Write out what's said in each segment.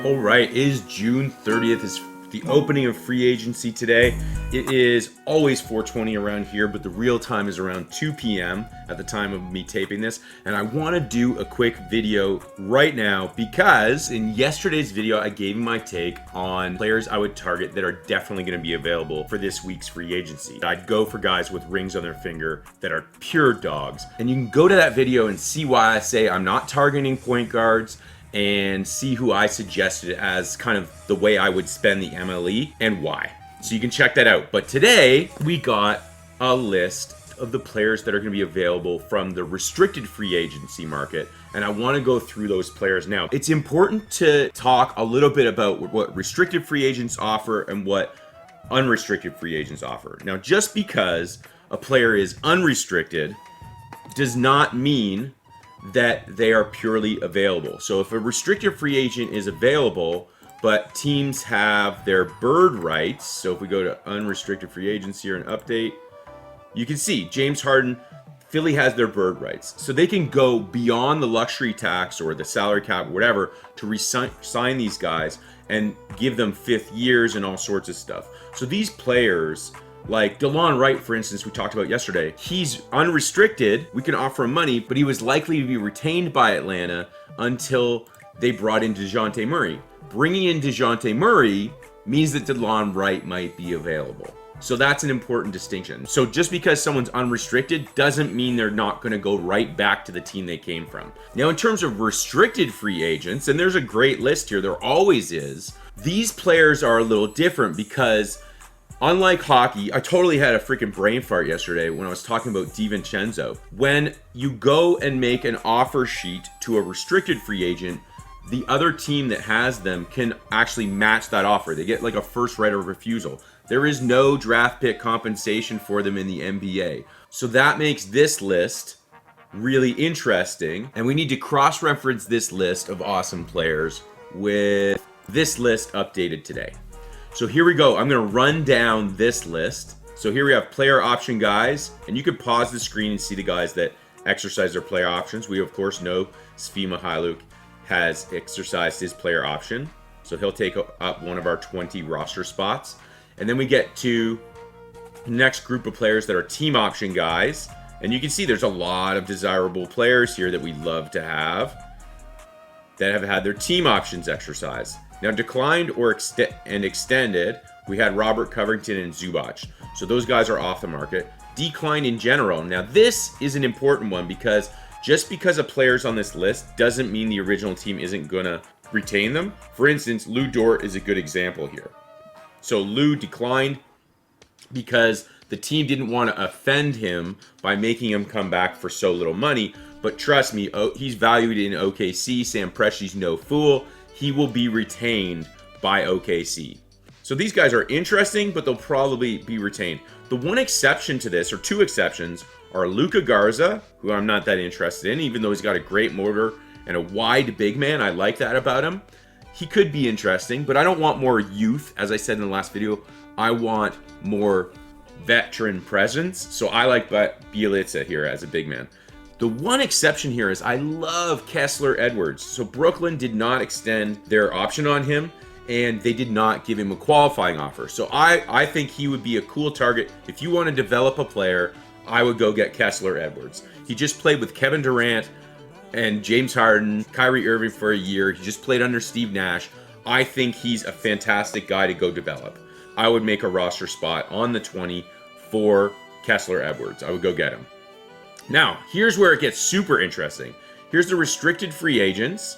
All right, it is June 30th. It's the opening of free agency today. It is always 4:20 around here, but the real time is around 2 p.m. at the time of me taping this. And I want to do a quick video right now because in yesterday's video, I gave my take on players I would target that are definitely going to be available for this week's free agency. I'd go for guys with rings on their finger that are pure dogs. And you can go to that video and see why I say I'm not targeting point guards, and see who I suggested as kind of the way I would spend the MLE and why. So you can check that out. But today we got a list of the players that are going to be available from the restricted free agency market, and I want to go through those players now. It's important to talk a little bit about what restricted free agents offer and what unrestricted free agents offer. Now, just because a player is unrestricted does not mean that they are purely available. So if a restricted free agent is available, but teams have their bird rights, so if we go to unrestricted free agents here and update, you can see James Harden, Philly has their bird rights. So they can go beyond the luxury tax or the salary cap, whatever, to sign these guys and give them fifth years and all sorts of stuff. So these players, like Delon Wright, for instance, we talked about yesterday, he's unrestricted. We can offer him money, but he was likely to be retained by Atlanta until they brought in DeJounte Murray. Bringing in DeJounte Murray means that Delon Wright might be available. So that's an important distinction. So just because someone's unrestricted doesn't mean they're not going to go right back to the team they came from. Now, in terms of restricted free agents, and there's a great list here, there always is, these players are a little different because unlike hockey, I totally had a freaking brain fart yesterday when I was talking about Divincenzo. When you go and make an offer sheet to a restricted free agent, the other team that has them can actually match that offer. They get like a first right of refusal. There is no draft pick compensation for them in the NBA. So that makes this list really interesting. And we need to cross-reference this list of awesome players with this list updated today. So here we go. I'm going to run down this list. So here we have player option guys, and you can pause the screen and see the guys that exercise their player options. We, of course, know Svi Mykhailiuk has exercised his player option. So he'll take up one of our 20 roster spots. And then we get to the next group of players that are team option guys. And you can see there's a lot of desirable players here that we'd love to have that have had their team options exercised. Now, declined or extended, we had Robert Covington and Zubac. So those guys are off the market. Declined in general. Now, this is an important one because just because a player's on this list doesn't mean the original team isn't going to retain them. For instance, Lou Dort is a good example here. So Lou declined because the team didn't want to offend him by making him come back for so little money. But trust me, he's valued in OKC. Sam Presti's no fool. He will be retained by OKC. So these guys are interesting, but they'll probably be retained. The one exception to this, or two exceptions, are Luka Garza, who I'm not that interested in, even though he's got a great motor and a wide big man. I like that about him. He could be interesting, but I don't want more youth. As I said in the last video, I want more veteran presence. So I like Bielitsa here as a big man. The one exception here is I love Kessler Edwards. So Brooklyn did not extend their option on him, and they did not give him a qualifying offer. So I think he would be a cool target. If you want to develop a player, I would go get Kessler Edwards. He just played with Kevin Durant and James Harden, Kyrie Irving for a year. He just played under Steve Nash. I think he's a fantastic guy to go develop. I would make a roster spot on the 20 for Kessler Edwards. I would go get him. Now, here's where it gets super interesting. Here's the restricted free agents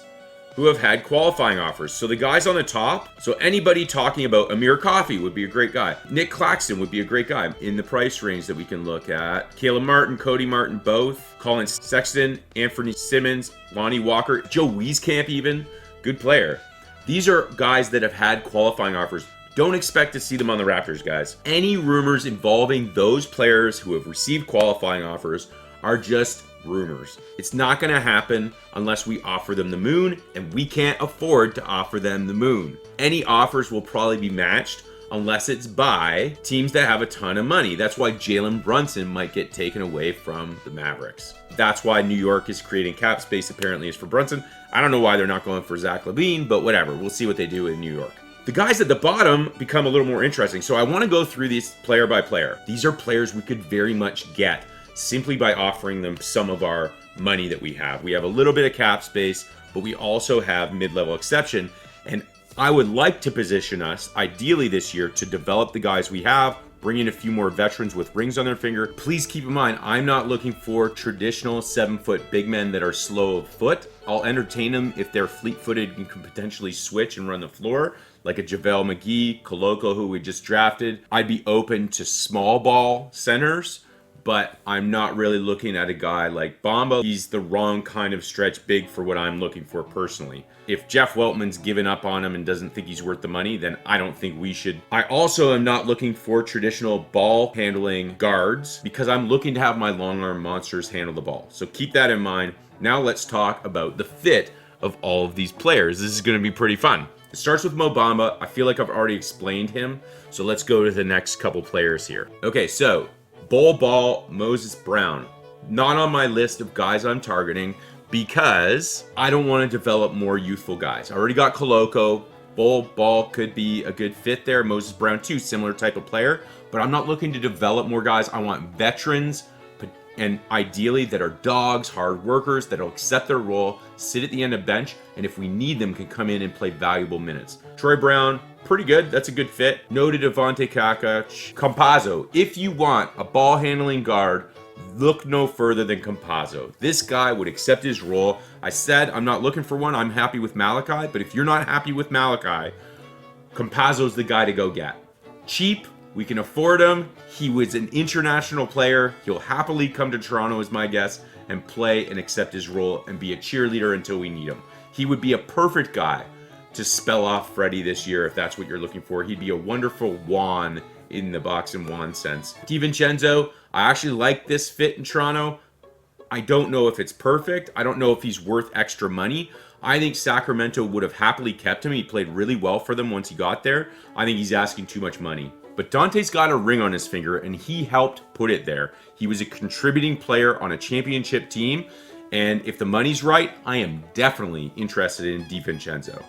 who have had qualifying offers. So the guys on the top, so anybody talking about Amir Coffey would be a great guy. Nick Claxton would be a great guy in the price range that we can look at. Caleb Martin, Cody Martin, both. Colin Sexton, Anthony Simmons, Lonnie Walker, Joe Wieskamp even, good player. These are guys that have had qualifying offers. Don't expect to see them on the Raptors, guys. Any rumors involving those players who have received qualifying offers are just rumors. It's not going to happen unless we offer them the moon, and we can't afford to offer them the moon. Any offers will probably be matched unless it's by teams that have a ton of money. That's why Jalen Brunson might get taken away from the Mavericks. That's why New York is creating cap space, apparently, is for Brunson. I don't know why they're not going for Zach LaVine, but whatever. We'll see what they do in New York. The guys at the bottom become a little more interesting. So I want to go through these player by player. These are players we could very much get simply by offering them some of our money that we have. We have a little bit of cap space, but we also have mid-level exception. And I would like to position us, ideally this year, to develop the guys we have, bring in a few more veterans with rings on their finger. Please keep in mind, I'm not looking for traditional 7-foot big men that are slow of foot. I'll entertain them if they're fleet-footed and can potentially switch and run the floor, like a JaVale McGee, Koloko, who we just drafted. I'd be open to small ball centers, but I'm not really looking at a guy like Bamba. He's the wrong kind of stretch big for what I'm looking for personally. If Jeff Weltman's given up on him and doesn't think he's worth the money, then I don't think we should. I also am not looking for traditional ball handling guards because I'm looking to have my long arm monsters handle the ball. So keep that in mind. Now let's talk about the fit of all of these players. This is going to be pretty fun. It starts with Mo Bamba. I feel like I've already explained him. So let's go to the next couple players here. Okay, so Bol Ball, Moses Brown. Not on my list of guys I'm targeting because I don't want to develop more youthful guys. I already got Koloko. Bol Ball could be a good fit there. Moses Brown too, similar type of player. But I'm not looking to develop more guys. I want veterans, and ideally that are dogs, hard workers, that'll accept their role, sit at the end of bench, and if we need them, can come in and play valuable minutes. Troy Brown, pretty good. That's a good fit. Noted Devontae Cacok. Campazzo. If you want a ball-handling guard, look no further than Campazzo. This guy would accept his role. I said I'm not looking for one. I'm happy with Malachi, but if you're not happy with Malachi, Campazzo's the guy to go get. Cheap. We can afford him. He was an international player. He'll happily come to Toronto, is my guess, and play and accept his role and be a cheerleader until we need him. He would be a perfect guy to spell off Freddie this year if that's what you're looking for. He'd be a wonderful Juan in the box and Juan sense. Divincenzo, I actually like this fit in Toronto. I don't know if it's perfect. I don't know if he's worth extra money. I think Sacramento would have happily kept him. He played really well for them once he got there. I think he's asking too much money. But Dante's got a ring on his finger, and he helped put it there. He was a contributing player on a championship team, and if the money's right, I am definitely interested in Divincenzo.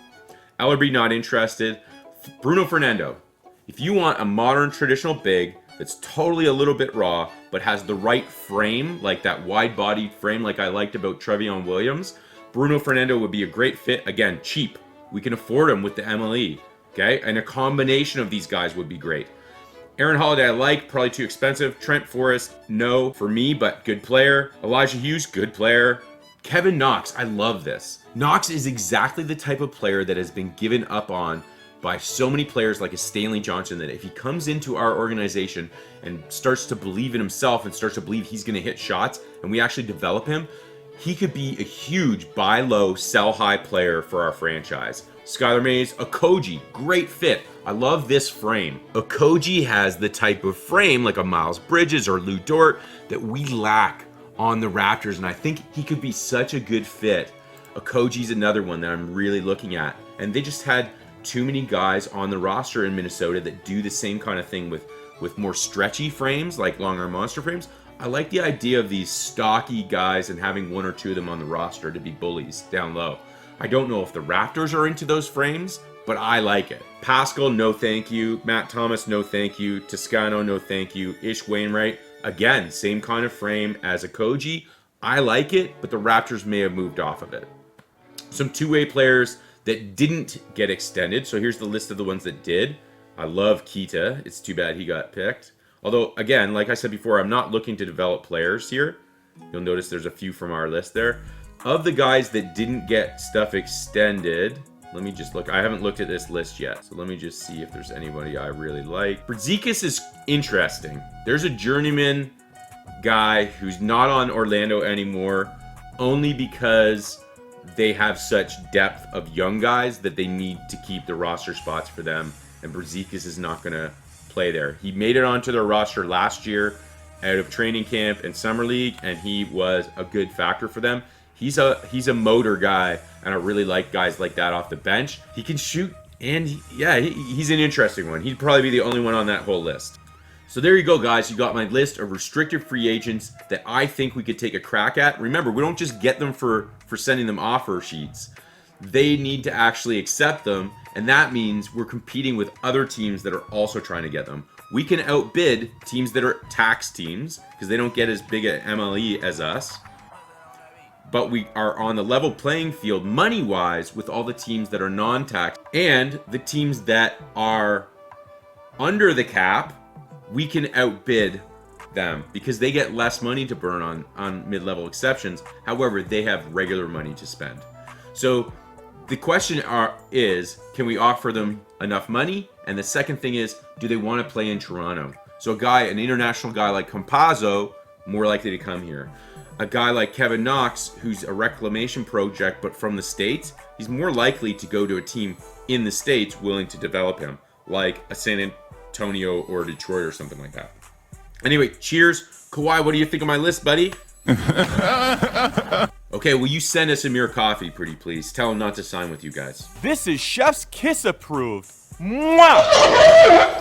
Ellerby, not interested. Bruno Fernando. If you want a modern traditional big that's totally a little bit raw, but has the right frame, like that wide-bodied frame like I liked about Trevion Williams, Bruno Fernando would be a great fit. Again, cheap. We can afford him with the MLE. Okay? And a combination of these guys would be great. Aaron Holiday, I like, probably too expensive. Trent Forrest, no for me, but good player. Elijah Hughes, good player. Kevin Knox, I love this. Knox is exactly the type of player that has been given up on by so many players like a Stanley Johnson, that if he comes into our organization and starts to believe in himself and starts to believe he's going to hit shots and we actually develop him, he could be a huge buy low, sell high player for our franchise. Skylar Mays, Okogie, great fit. I love this frame. Okogie has the type of frame like a Miles Bridges or Lou Dort that we lack on the Raptors, and I think he could be such a good fit. Okogie's another one that I'm really looking at, and they just had too many guys on the roster in Minnesota that do the same kind of thing with more stretchy frames, like long arm monster frames. I like the idea of these stocky guys and having one or two of them on the roster to be bullies down low. I don't know if the Raptors are into those frames, but I like it. Paschall, no thank you. Matt Thomas, no thank you. Toscano, no thank you. Wainright, again, same kind of frame as Okogie. I like it, but the Raptors may have moved off of it. Some two-way players that didn't get extended. So here's the list of the ones that did. I love Kita. It's too bad he got picked. Although, again, like I said before, I'm not looking to develop players here. You'll notice there's a few from our list there. Of the guys that didn't get stuff extended, let me just look. I haven't looked at this list yet, so let me just see if there's anybody I really like. Brzezikis is interesting. There's a journeyman guy who's not on Orlando anymore, only because they have such depth of young guys that they need to keep the roster spots for them, and Brzezikis is not going to play there. He made it onto their roster last year out of training camp and summer league, and he was a good factor for them. He's a motor guy, and I really like guys like that off the bench. He can shoot And he's an interesting one. He'd probably be the only one on that whole list. So there you go, guys. You got my list of restricted free agents that I think we could take a crack at. Remember, we don't just get them for sending them offer sheets. They need to actually accept them, and that means we're competing with other teams that are also trying to get them. We can outbid teams that are tax teams because they don't get as big an MLE as us. But we are on the level playing field money-wise with all the teams that are non-tax, and the teams that are under the cap, we can outbid them because they get less money to burn on mid-level exceptions. However, they have regular money to spend. So the question is, can we offer them enough money? And the second thing is, do they want to play in Toronto? So an international guy like Campazzo, more likely to come here. A guy like Kevin Knox, who's a reclamation project but from the States, he's more likely to go to a team in the States willing to develop him, like a San Antonio or Detroit or something like that. Anyway, cheers. Kawhi, what do you think of my list, buddy? Okay, will you send us Amir coffee, pretty please? Tell him not to sign with you guys. This is Chef's Kiss approved. Mwah!